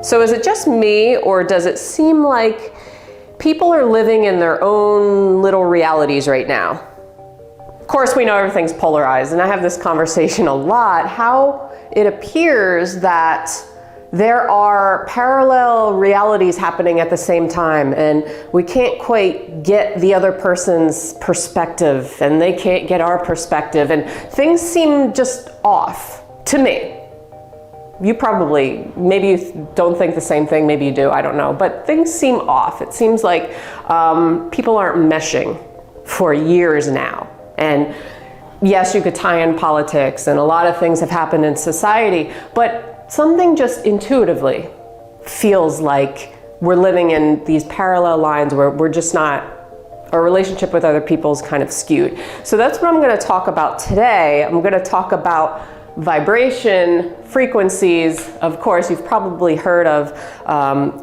So is it just me, or does it seem like people are living in their own little realities right now? Of course, we know everything's polarized, and I have this conversation a lot, how it appears that there are parallel realities happening at the same time, and we can't quite get the other person's perspective, and they can't get our perspective, and things seem just off to me. You probably, maybe you don't think the same thing, maybe you do, I don't know, but things seem off. It seems like people aren't meshing for years now. And yes, you could tie in politics, and a lot of things have happened in society, but something just intuitively feels like we're living in these parallel lines where we're just not, our relationship with other people is kind of skewed. So that's what I'm going to talk about today. I'm going to talk about vibration, frequencies. Of course, you've probably heard of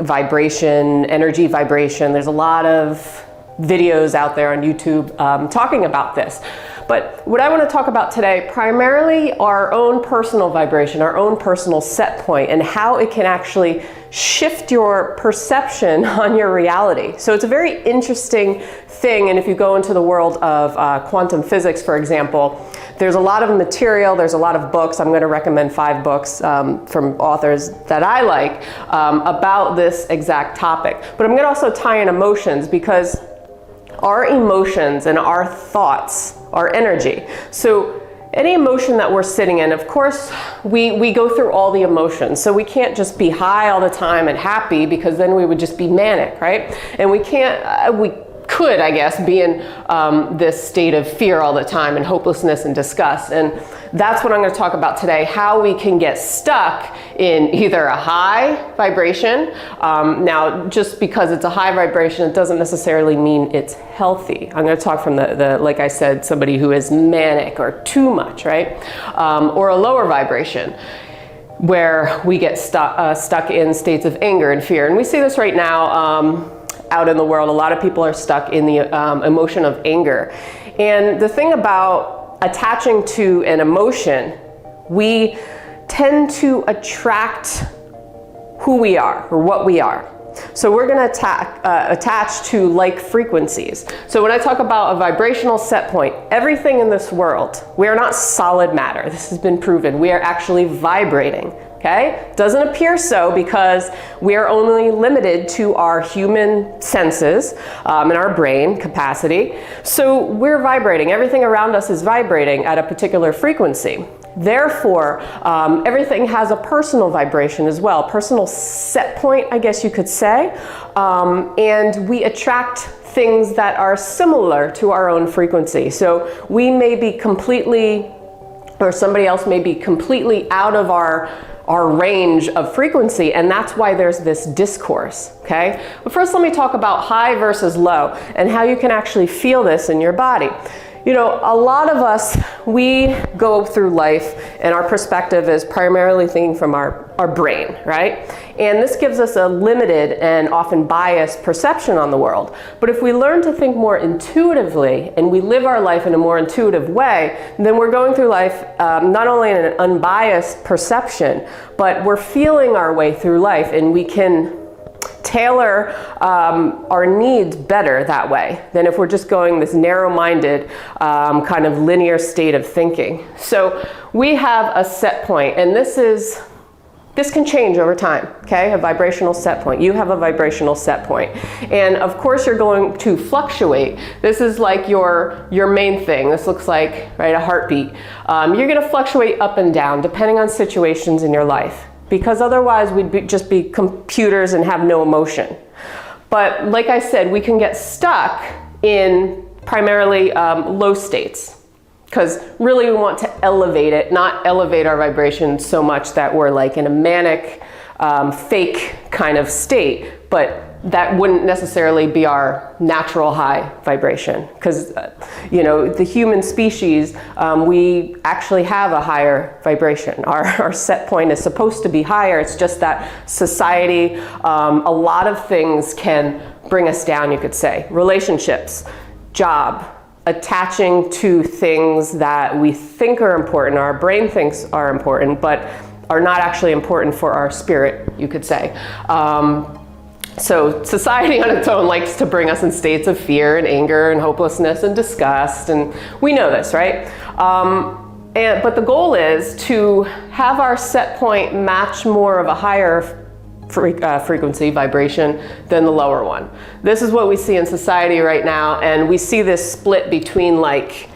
vibration, energy vibration. There's a lot of videos out there on YouTube talking about this. But what I want to talk about today, primarily our own personal vibration, our own personal set point, and how it can actually shift your perception on your reality. So it's a very interesting thing, and if you go into the world of quantum physics, for example, there's a lot of material, there's a lot of books. I'm going to recommend 5 books from authors that I like about this exact topic. But I'm going to also tie in emotions, because our emotions and our thoughts are energy. So any emotion that we're sitting in, of course, we go through all the emotions. So we can't just be high all the time and happy, because then we would just be manic, right? And we can't, we could, I guess, be in this state of fear all the time, and hopelessness and disgust. And that's what I'm going to talk about today, how we can get stuck in either a high vibration. Now, just because it's a high vibration, it doesn't necessarily mean it's healthy. I'm going to talk from the like I said, somebody who is manic or too much, right? Or a lower vibration, where we get stuck in states of anger and fear. And we see this right now out in the world. A lot of people are stuck in the emotion of anger. And the thing about attaching to an emotion, we tend to attract who we are or what we are. So we're going to attach to like frequencies. So when I talk about a vibrational set point, everything in this world, we are not solid matter. This has been proven. We are actually vibrating. Okay? Doesn't appear so, because we are only limited to our human senses and our brain capacity. So we're vibrating. Everything around us is vibrating at a particular frequency. Therefore, everything has a personal vibration as well, personal set point, I guess you could say. And we attract things that are similar to our own frequency. So we may be completely, or somebody else may be completely out of our range of frequency, and that's why there's this discourse, okay? But first, let me talk about high versus low, and how you can actually feel this in your body. You know, a lot of us, we go through life, and our perspective is primarily thinking from our brain, right? And this gives us a limited and often biased perception on the world. But if we learn to think more intuitively, and we live our life in a more intuitive way, then we're going through life not only in an unbiased perception, but we're feeling our way through life, and we can tailor our needs better that way than if we're just going this narrow-minded kind of linear state of thinking. So we have a set point, and this can change over time, okay? A vibrational set point. You have a vibrational set point. And of course you're going to fluctuate. This is like your main thing. This looks like, right, a heartbeat. You're gonna fluctuate up and down depending on situations in your life, because otherwise we'd just be computers and have no emotion. But like I said, we can get stuck in primarily low states, because really we want to elevate it, not elevate our vibration so much that we're like in a manic, fake kind of state, but that wouldn't necessarily be our natural high vibration, because you know, the human species, we actually have a higher vibration. Our set point is supposed to be higher. It's just that society, a lot of things can bring us down, you could say. Relationships, job, attaching to things that we think are important, our brain thinks are important, but are not actually important for our spirit, you could say. So society on its own likes to bring us in states of fear and anger and hopelessness and disgust, and we know this, right? But the goal is to have our set point match more of a higher frequency, vibration, than the lower one. This is what we see in society right now, and we see this split between like,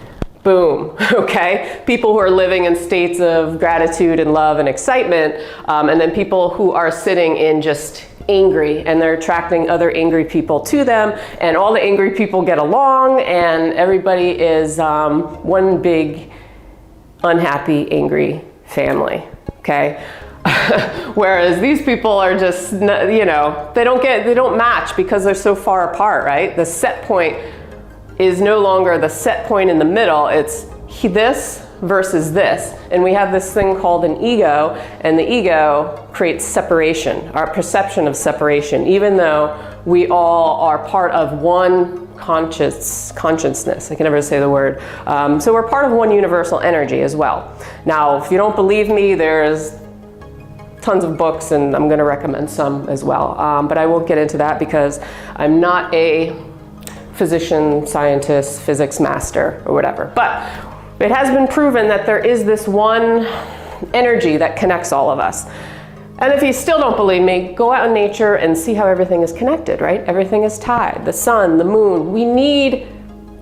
boom, okay? People who are living in states of gratitude and love and excitement, and then people who are sitting in just angry, and they're attracting other angry people to them, and all the angry people get along, and everybody is one big unhappy, angry family, okay? Whereas these people are just, you know, they don't match because they're so far apart, right? The set point is no longer the set point in the middle, it's this versus this. And we have this thing called an ego, and the ego creates separation, our perception of separation, even though we all are part of one consciousness. I can never say the word. So we're part of one universal energy as well. Now, if you don't believe me, there's tons of books, and I'm going to recommend some as well. But I won't get into that because I'm not a physician, scientist, physics master, or whatever. But it has been proven that there is this one energy that connects all of us. And if you still don't believe me, go out in nature and see how everything is connected, right? Everything is tied. The sun, the moon, we need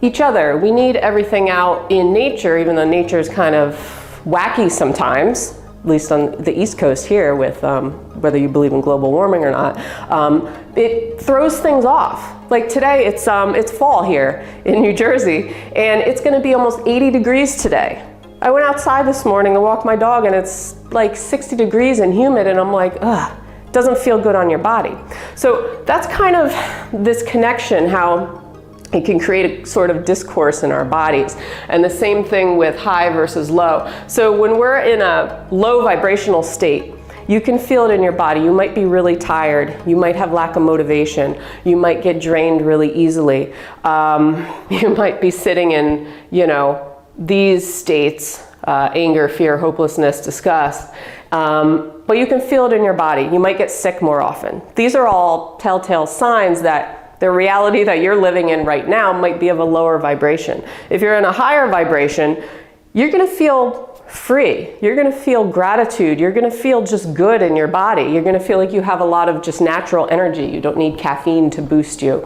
each other. We need everything out in nature, even though nature is kind of wacky sometimes, at least on the East Coast here with whether you believe in global warming or not. It throws things off. Like today, it's fall here in New Jersey, and it's gonna be almost 80 degrees today. I went outside this morning to walk my dog, and it's like 60 degrees and humid, and I'm like, ugh, doesn't feel good on your body. So that's kind of this connection, how it can create a sort of discourse in our bodies. And the same thing with high versus low. So when we're in a low vibrational state, you can feel it in your body. You might be really tired. You might have lack of motivation. You might get drained really easily. You might be sitting in, you know, these states, anger, fear, hopelessness, disgust. But you can feel it in your body. You might get sick more often. These are all telltale signs that the reality that you're living in right now might be of a lower vibration. If you're in a higher vibration, you're gonna feel free. You're gonna feel gratitude. You're gonna feel just good in your body. You're gonna feel like you have a lot of just natural energy. You don't need caffeine to boost you.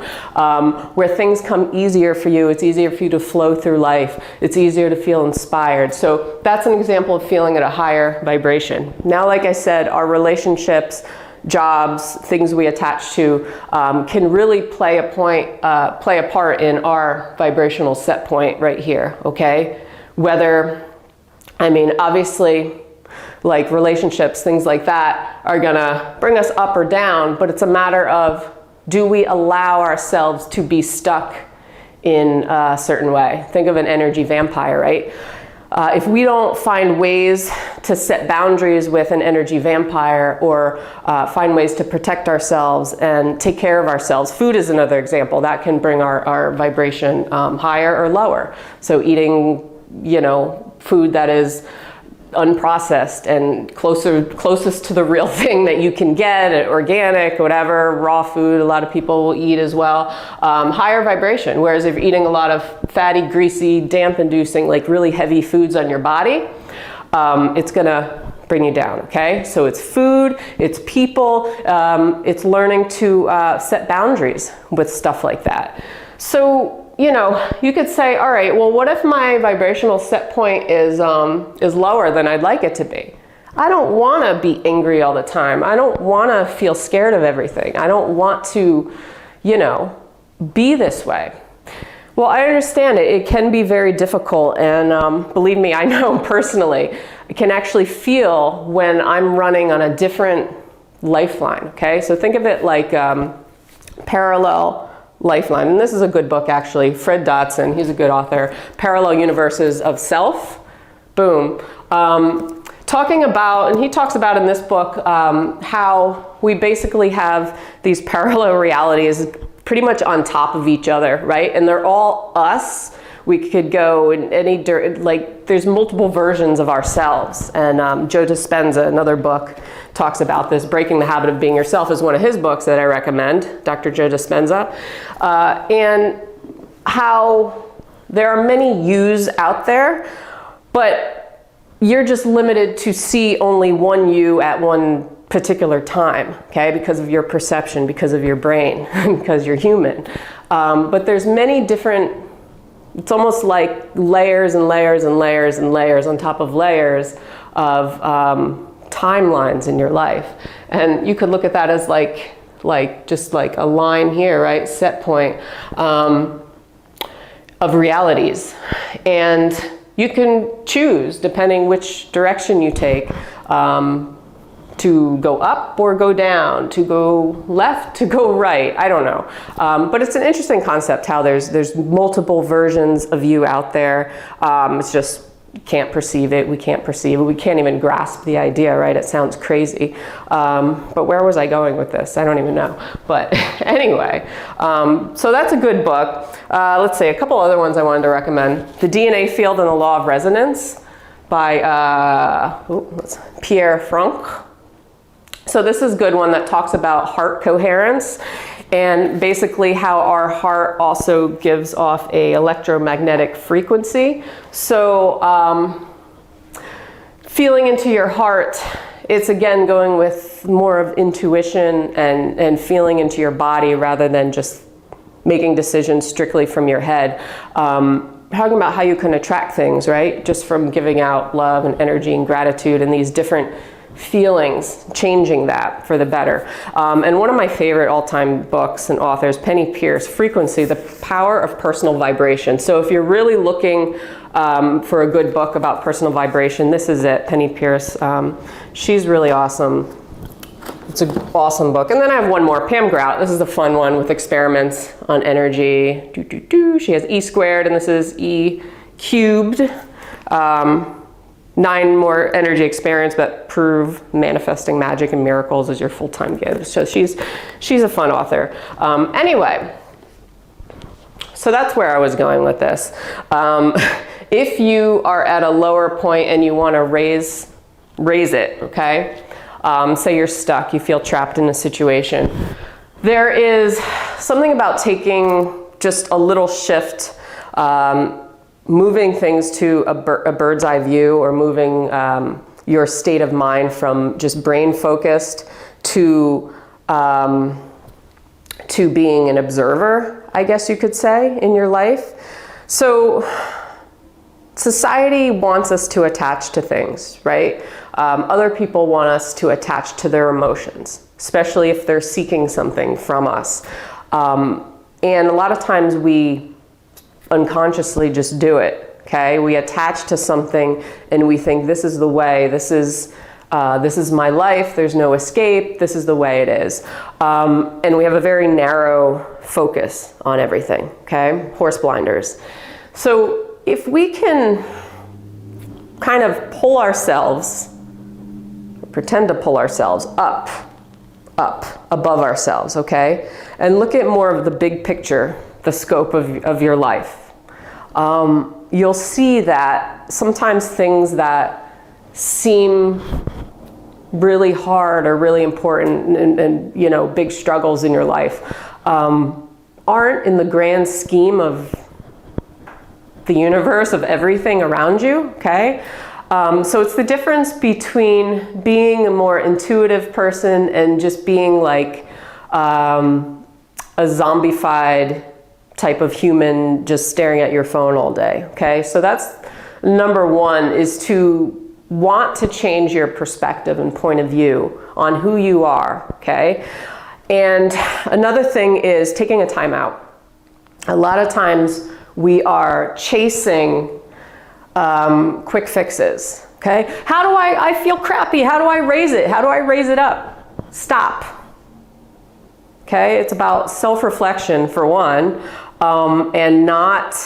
Where things come easier for you, it's easier for you to flow through life. It's easier to feel inspired. So that's an example of feeling at a higher vibration. Now, like I said, our relationships, jobs, things we attach to, can really play a part in our vibrational set point right here, okay? Whether, I mean, obviously, like relationships, things like that are gonna bring us up or down, but it's a matter of, do we allow ourselves to be stuck in a certain way? Think of an energy vampire, right? If we don't find ways to set boundaries with an energy vampire, or find ways to protect ourselves and take care of ourselves, food is another example. That can bring our vibration higher or lower. So eating, you know, food that is unprocessed and closest to the real thing that you can get, organic, whatever, raw food, a lot of people will eat as well, higher vibration. Whereas if you're eating a lot of fatty, greasy, damp-inducing, like really heavy foods on your body, it's gonna bring you down, okay? So it's food, it's people, it's learning to set boundaries with stuff like that. So, you know, you could say, all right, well, what if my vibrational set point is lower than I'd like it to be? I don't want to be angry all the time. I don't want to feel scared of everything. I don't want to, you know, be this way. Well, I understand it. It can be very difficult, and believe me, I know personally, I can actually feel when I'm running on a different lifeline, okay? So think of it like parallel lifeline, and this is a good book actually, Fred Dotson, he's a good author, Parallel Universes of Self, boom. Talking about, and he talks about in this book, how we basically have these parallel realities pretty much on top of each other, right? And they're all us We could go in any, like there's multiple versions of ourselves. And Joe Dispenza, another book, talks about this. Breaking the Habit of Being Yourself is one of his books that I recommend, Dr. Joe Dispenza. And how there are many yous out there, but you're just limited to see only one you at one particular time, okay? Because of your perception, because of your brain, because you're human. But there's many different, it's almost like layers and layers and layers and layers on top of layers of timelines in your life. And you could look at that as just like a line here, right? Set point of realities. And you can choose, depending which direction you take, to go up or go down, to go left, to go right. I don't know. But it's an interesting concept how there's multiple versions of you out there. It's just, you can't perceive it, we can't perceive it, we can't even grasp the idea, right? It sounds crazy. But where was I going with this? I don't even know. But anyway, so that's a good book. Let's see, a couple other ones I wanted to recommend. The DNA Field and the Law of Resonance by Pierre Franck. So this is a good one that talks about heart coherence and basically how our heart also gives off a electromagnetic frequency. So feeling into your heart, it's again going with more of intuition and feeling into your body rather than just making decisions strictly from your head. Talking about how you can attract things, right? Just from giving out love and energy and gratitude and these different feelings, changing that for the better. And one of my favorite all-time books and authors, Penny Pierce, Frequency, The Power of Personal Vibration. So if you're really looking for a good book about personal vibration, this is it, Penny Pierce. She's really awesome. It's an awesome book. And then I have one more, Pam Grout. This is a fun one with experiments on energy. She has E squared and this is E cubed. 9 more energy experiments that prove manifesting magic and miracles as your full-time gift. So she's a fun author. Anyway, so that's where I was going with this. If you are at a lower point and you want to raise it, okay? Say you're stuck, you feel trapped in a situation. There is something about taking just a little shift, moving things to a bird's eye view, or moving your state of mind from just brain focused to being an observer, I guess you could say, in your life. So society wants us to attach to things, right? Other people want us to attach to their emotions, especially if they're seeking something from us. And a lot of times we unconsciously just do it, okay? We attach to something and we think this is the way, this is my life, there's no escape, this is the way it is. And we have a very narrow focus on everything, okay? Horse blinders. So if we can kind of pull ourselves, pretend to pull ourselves up, above ourselves, okay? And look at more of the big picture, the scope of your life. You'll see that sometimes things that seem really hard or really important and you know, big struggles in your life aren't in the grand scheme of the universe, of everything around you, okay? So it's the difference between being a more intuitive person and just being like a zombified type of human just staring at your phone all day, okay? So that's number one, is to want to change your perspective and point of view on who you are, okay? And another thing is taking a time out. A lot of times we are chasing quick fixes, okay? How do I feel crappy, how do I raise it? How do I raise it up? Stop. Okay, it's about self-reflection for one, and not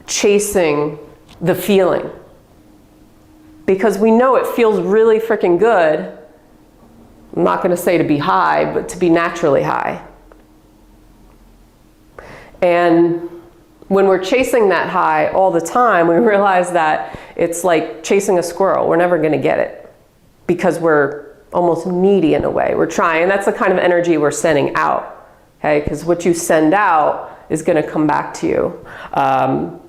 chasing the feeling. Because we know it feels really freaking good. I'm not going to say to be high, but to be naturally high. And when we're chasing that high all the time, we realize that it's like chasing a squirrel. We're never going to get it because we're almost needy in a way. We're trying. That's the kind of energy we're sending out. Okay, because what you send out is going to come back to you.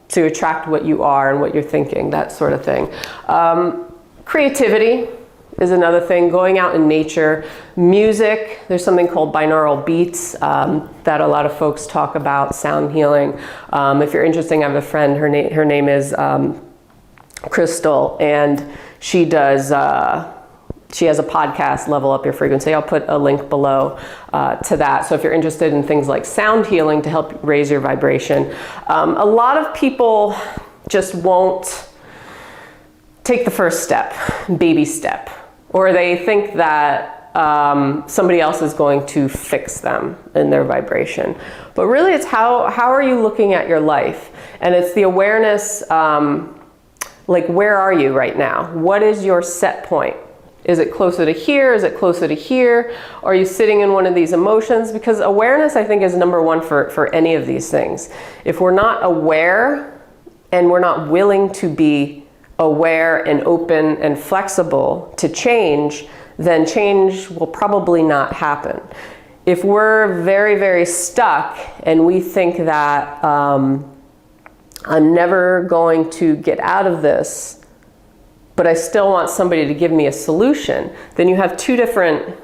To attract what you are and what you're thinking, that sort of thing. Creativity is another thing, going out in nature. Music, there's something called binaural beats that a lot of folks talk about, sound healing. If you're interested, I have a friend, her name is Crystal, and she does, she has a podcast, Level Up Your Frequency. I'll put a link below to that. So if you're interested in things like sound healing to help raise your vibration, a lot of people just won't take the first step, baby step, or they think that somebody else is going to fix them in their vibration. But really it's how are you looking at your life? And it's the awareness, like where are you right now? What is your set point? Is it closer to here? Is it closer to here? Are you sitting in one of these emotions? Because awareness, I think, is number one for any of these things. If we're not aware and we're not willing to be aware and open and flexible to change, then change will probably not happen. If we're very, very stuck and we think that I'm never going to get out of this, but I still want somebody to give me a solution, then you have two different,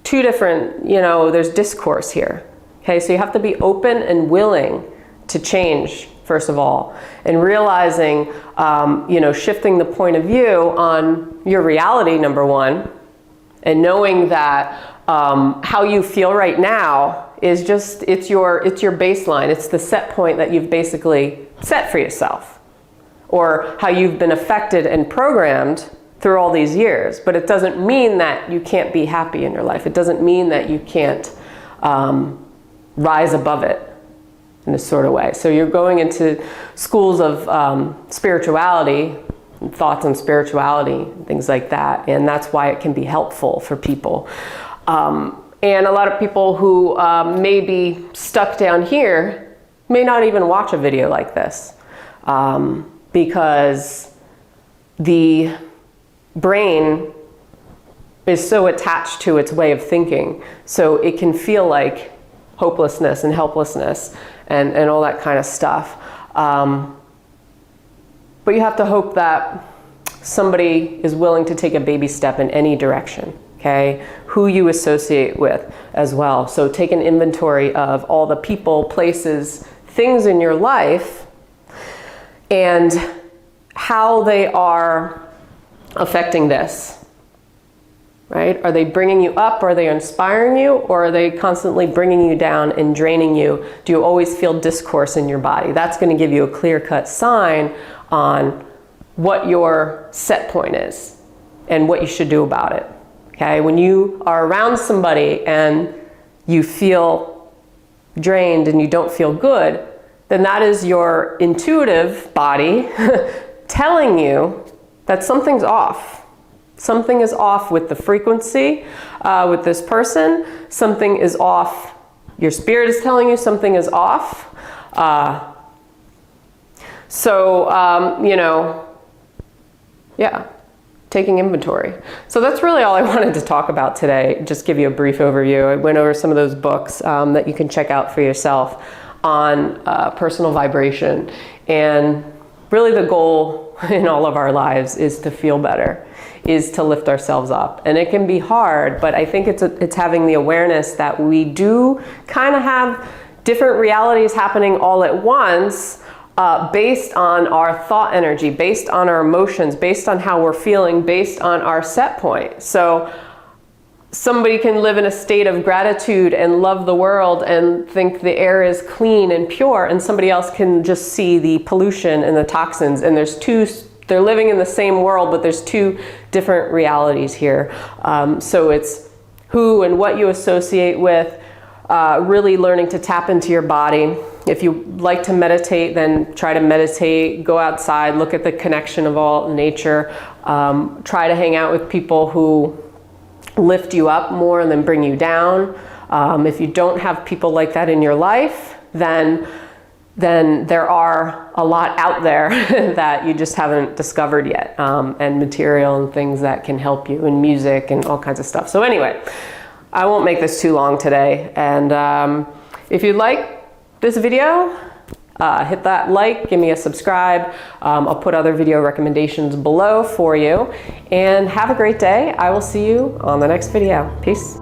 there's discourse here. Okay, so you have to be open and willing to change, first of all, and realizing, shifting the point of view on your reality, number one, and knowing that how you feel right now is just, it's your baseline. It's the set point that you've basically set for yourself, or how you've been affected and programmed through all these years. But it doesn't mean that you can't be happy in your life. It doesn't mean that you can't rise above it in a sort of way. So you're going into schools of spirituality, thoughts on spirituality, things like that. And that's why it can be helpful for people. And a lot of people who may be stuck down here may not even watch a video like this. Because the brain is so attached to its way of thinking. So it can feel like hopelessness and helplessness and all that kind of stuff. But you have to hope that somebody is willing to take a baby step in any direction, okay? Who you associate with as well. So take an inventory of all the people, places, things in your life, and how they are affecting this, right? Are they bringing you up? Are they inspiring you? Or are they constantly bringing you down and draining you? Do you always feel discourse in your body? That's going to give you a clear-cut sign on what your set point is and what you should do about it, okay? When you are around somebody and you feel drained and you don't feel good, then that is your intuitive body telling you that something's off. Something is off with the frequency with this person. Something is off. Your spirit is telling you something is off. Taking inventory. So that's really all I wanted to talk about today. Just give you a brief overview. I went over some of those books that you can check out for yourself on personal vibration. And really the goal in all of our lives is to feel better, is to lift ourselves up. And it can be hard, but I think it's having the awareness that we do kind of have different realities happening all at once, based on our thought energy, based on our emotions, based on how we're feeling, based on our set point. So somebody can live in a state of gratitude and love the world and think the air is clean and pure, and somebody else can just see the pollution and the toxins, and they're living in the same world, but there's two different realities here. So it's who and what you associate with, really learning to tap into your body. If you like to meditate, then try to meditate, go outside, look at the connection of all nature, try to hang out with people who lift you up more than bring you down. If you don't have people like that in your life, then then there are a lot out there that you just haven't discovered yet, and material and things that can help you, and music and all kinds of stuff. So anyway, I won't make this too long today. And if you like this video, hit that like, give me a subscribe. I'll put other video recommendations below for you. And have a great day. I will see you on the next video. Peace.